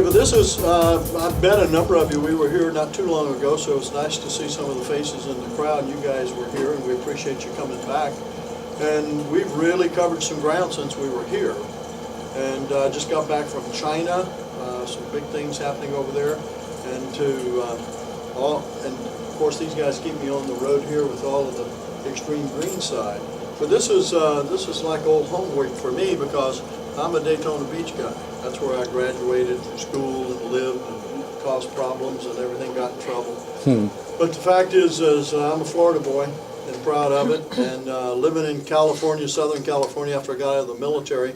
well, this is, I've met a number of you. We were here not too long ago, so it's nice to see some of the faces in the crowd. You guys were here, and we appreciate you coming back. And we've really covered some ground since we were here. And just got back from China, some big things happening over there. And and of course, these guys keep me on the road here with all of the Xtreme green side. But this is like old homework for me because I'm a Daytona Beach guy. That's where I graduated from school and lived and caused problems and everything, got in trouble. But the fact is I'm a Florida boy and proud of it. And living in California, Southern California, after I got out of the military,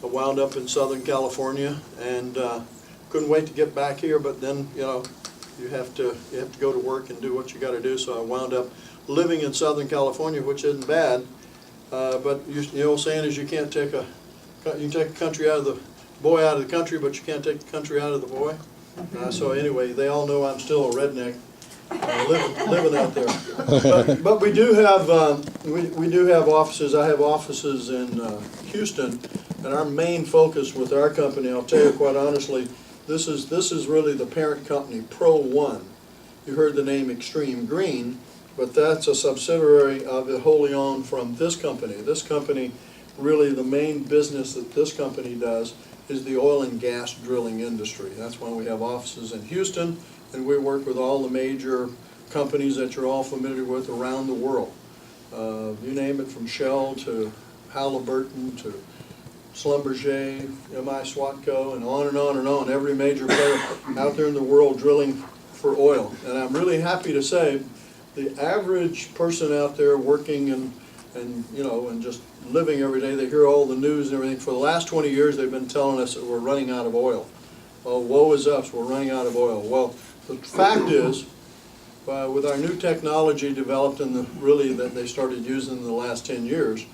I wound up in Southern California and couldn't wait to get back here. But then, you know, you have to go to work and do what you got to do. So I wound up living in Southern California, which isn't bad. But the old saying is you can take a country out of the boy out of the country, but you can't take the country out of the boy. So anyway, they all know I'm still a redneck living out there. But we do have offices. I have offices in Houston, and our main focus with our company, I'll tell you quite honestly, this is really the parent company, Pro One. You heard the name Xtreme Green, but that's a subsidiary of it, wholly owned from this company. This company, really the main business that this company does is the oil and gas drilling industry. That's why we have offices in Houston, and we work with all the major companies that you're all familiar with around the world. You name it, from Shell to Halliburton to Schlumberger, MI Swatco, and on and on and on. Every major player out there in the world drilling for oil. And I'm really happy to say the average person out there working and just living every day, they hear all the news and everything. For the last 20 years, they've been telling us that we're running out of oil. Oh, woe is us, we're running out of oil. Well, the fact is, with our new technology developed in that they started using in the last 10 years,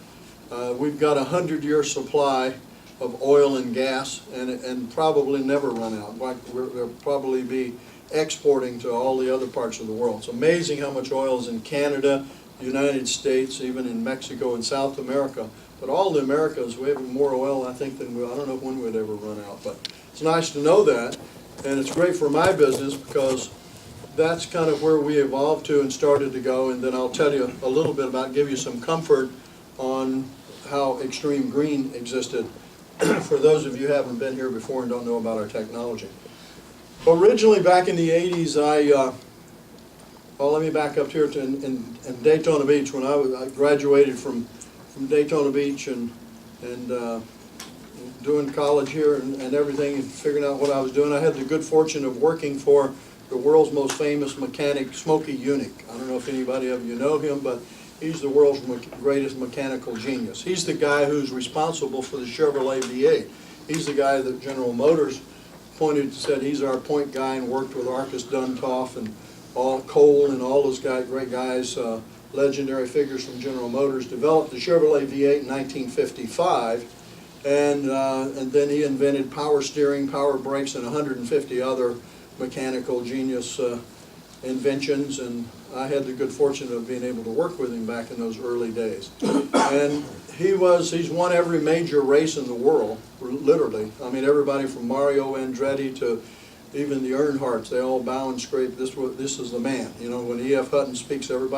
we've got a 100-year supply of oil and gas, and probably never run out. We'll probably be exporting to all the other parts of the world. It's amazing how much oil is in Canada, the United States, even in Mexico and South America. But all the Americas, we have more oil, I think, than I don't know when we'd ever run out. But it's nice to know that, and it's great for my business because that's kind of where we evolved to and started to go. And then I'll tell you a little bit about, give you some comfort on how Xtreme Green existed for those of you who haven't been here before and don't know about our technology. Originally, back in the 80s, let me back up here to in Daytona Beach. When I graduated from Daytona Beach and doing college here and everything, and figuring out what I was doing, I had the good fortune of working for the world's most famous mechanic, Smokey Yunick. I don't know if anybody of you know him, but he's the world's greatest mechanical genius. He's the guy who's responsible for the Chevrolet V8. He's the guy that General Motors said he's our point guy, and worked with Arcus Duntov and Cole and all those great guys, legendary figures from General Motors. Developed the Chevrolet V8 in 1955, and then he invented power steering, power brakes, and 150 other mechanical genius inventions. And I had the good fortune of being able to work with him back in those early days. And he's won every major race in the world, literally. I mean, everybody from Mario Andretti to even the Earnhardts, they all bow and scrape. This is the man. You know, when E.F. Hutton speaks, everybody